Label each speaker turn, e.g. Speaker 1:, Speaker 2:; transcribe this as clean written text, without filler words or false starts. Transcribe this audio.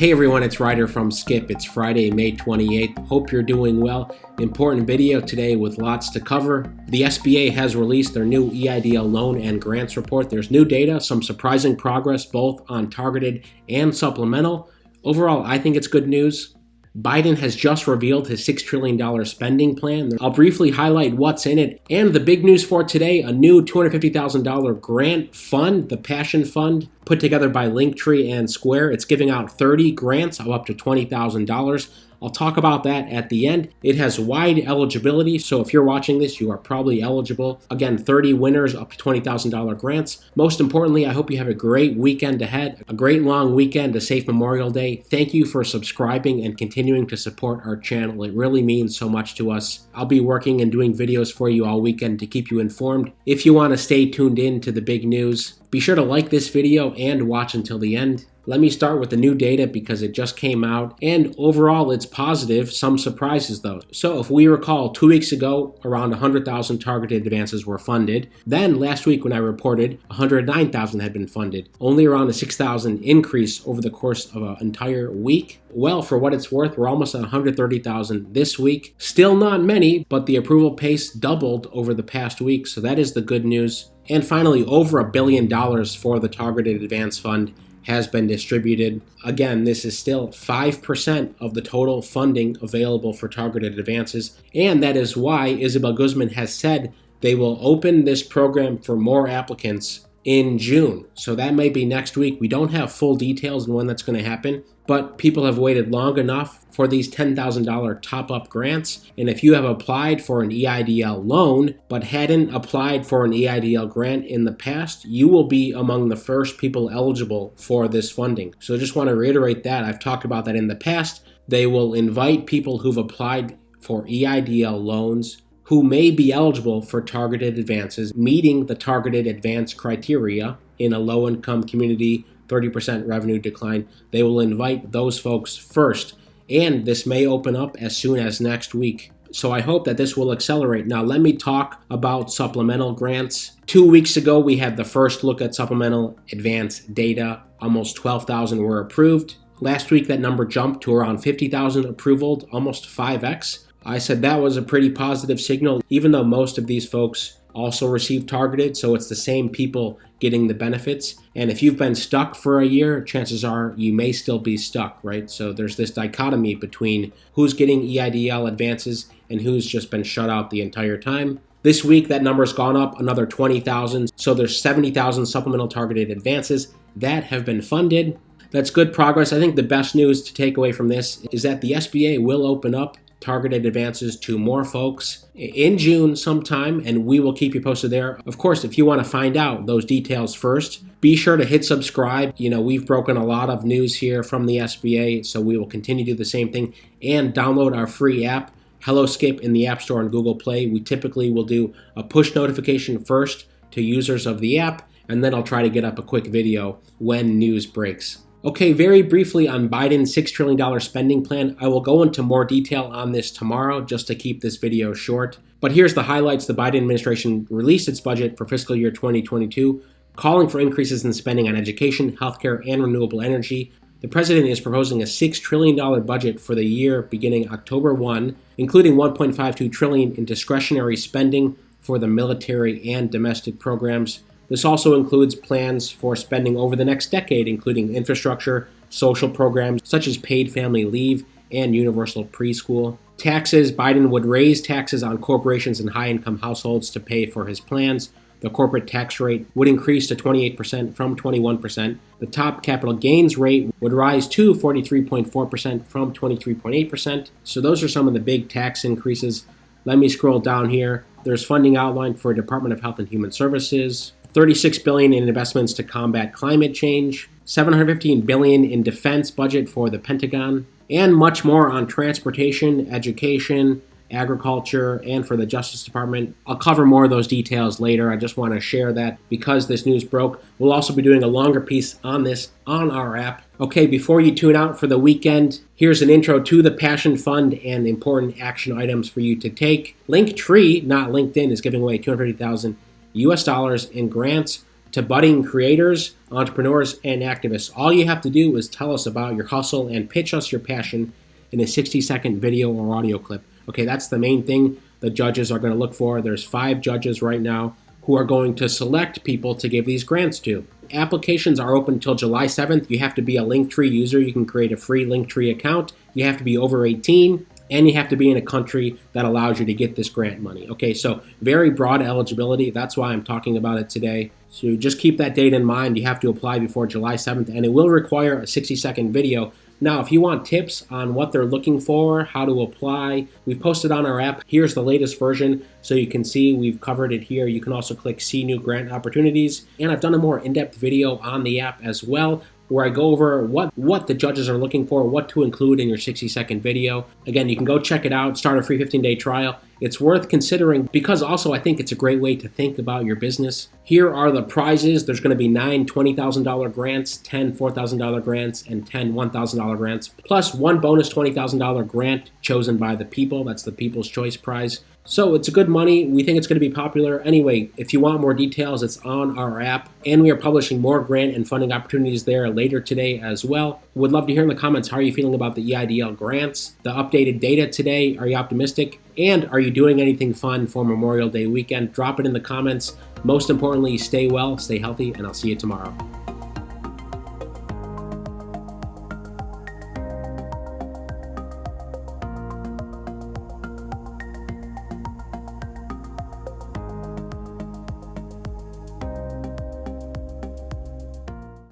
Speaker 1: Hey everyone, it's Ryder from Skip. It's Friday, May 28th. Hope you're doing well. Important video today with lots to cover. The SBA has released their new EIDL loan and grants report. There's new data, some surprising progress both on targeted and supplemental. Overall, I think it's good news. Biden has just revealed his $6 trillion spending plan. I'll briefly highlight what's in it. And the big news for today, a new $250,000 grant fund, the Passion Fund, put together by Linktree and Square. It's giving out 30 grants of up to $20,000. I'll talk about that at the end. It has wide eligibility, so if you're watching this, you are probably eligible. Again, 30 winners, up to $20,000 grants. Most importantly, I hope you have a great weekend ahead, a great long weekend, a safe Memorial Day. Thank you for subscribing and continuing to support our channel. It really means so much to us. I'll be working and doing videos for you all weekend to keep you informed. If you want to stay tuned in to the big news, be sure to like this video and watch until the end. Let me start with the new data because it just came out, and overall it's positive, some surprises though. So if we recall, 2 weeks ago, around 100,000 targeted advances were funded. Then last week when I reported, 109,000 had been funded. Only around a 6,000 increase over the course of an entire week. Well, for what it's worth, we're almost at 130,000 this week. Still not many, but the approval pace doubled over the past week, so that is the good news. And finally, over $1 billion for the Targeted Advance Fund has been distributed. Again, this is still 5% of the total funding available for targeted advances, and that is why Isabel Guzman has said they will open this program for more applicants in June. So that may be next week. We don't have full details on when that's going to happen, but people have waited long enough for these $10,000 top-up grants. And if you have applied for an EIDL loan but hadn't applied for an EIDL grant in the past, you will be among the first people eligible for this funding. So I just want to reiterate that. I've talked about that in the past. They will invite people who've applied for EIDL loans who may be eligible for targeted advances, meeting the targeted advance criteria in a low-income community, 30% revenue decline. They will invite those folks first, and this may open up as soon as next week. So I hope that this will accelerate. Now let me talk about supplemental grants. 2 weeks ago, we had the first look at supplemental advance data. Almost 12,000 were approved. Last week, that number jumped to around 50,000 approved, almost 5x. I said that was a pretty positive signal, even though most of these folks also received targeted, so it's the same people getting the benefits. And if you've been stuck for a year, chances are you may still be stuck, right? So there's this dichotomy between who's getting EIDL advances and who's just been shut out the entire time. This week, that number's gone up another 20,000, so there's 70,000 supplemental targeted advances that have been funded. That's good progress. I think the best news to take away from this is that the SBA will open up targeted advances to more folks in June sometime, and we will keep you posted there. Of course, if you want to find out those details first, be sure to hit subscribe. You know, we've broken a lot of news here from the SBA, so we will continue to do the same thing, and download our free app, Hello Skip, in the App Store and Google Play. We typically will do a push notification first to users of the app, and then I'll try to get up a quick video when news breaks. Okay, very briefly on Biden's $6 trillion spending plan. I will go into more detail on this tomorrow just to keep this video short. But here's the highlights. The Biden administration released its budget for fiscal year 2022, calling for increases in spending on education, healthcare, and renewable energy. The president is proposing a $6 trillion budget for the year beginning October 1, including $1.52 trillion in discretionary spending for the military and domestic programs. This also includes plans for spending over the next decade, including infrastructure, social programs such as paid family leave, and universal preschool. Taxes: Biden would raise taxes on corporations and high-income households to pay for his plans. The corporate tax rate would increase to 28% from 21%. The top capital gains rate would rise to 43.4% from 23.8%. So those are some of the big tax increases. Let me scroll down here. There's funding outlined for Department of Health and Human Services, $36 billion in investments to combat climate change, $715 billion in defense budget for the Pentagon, and much more on transportation, education, agriculture, and for the Justice Department. I'll cover more of those details later. I just want to share that because this news broke. We'll also be doing a longer piece on this on our app. Okay, before you tune out for the weekend, here's an intro to the Passion Fund and important action items for you to take. Linktree, not LinkedIn, is giving away $250,000 US in grants to budding creators, entrepreneurs, and activists. All you have to do is tell us about your hustle and pitch us your passion in a 60-second video or audio clip. Okay, that's the main thing the judges are going to look for. There's 5 judges right now who are going to select people to give these grants to. Applications are open until July 7th. You have to be a Linktree user. You can create a free Linktree account. You have to be over 18, and you have to be in a country that allows you to get this grant money. Okay, so very broad eligibility. That's why I'm talking about it today. So just keep that date in mind. You have to apply before July 7th, and it will require a 60-second video. Now, if you want tips on what they're looking for, how to apply, we've posted on our app. Here's the latest version, so you can see we've covered it here. You can also click See New Grant Opportunities. And I've done a more in-depth video on the app as well, where I go over what the judges are looking for, what to include in your 60-second video. Again, you can go check it out, start a free 15-day trial. It's worth considering because also I think it's a great way to think about your business. Here are the prizes. There's going to be 9 $20,000 grants, 10 $4,000 grants, and 10 $1,000 grants, plus 1 bonus $20,000 grant chosen by the people. That's the People's Choice Prize. So it's a good money. We think it's going to be popular. Anyway, if you want more details, it's on our app, and we are publishing more grant and funding opportunities there later today as well. Would love to hear in the comments, how are you feeling about the EIDL grants, the updated data today? Are you optimistic? And are you doing anything fun for Memorial Day weekend? Drop it in the comments. Most importantly, stay well, stay healthy, and I'll see you tomorrow.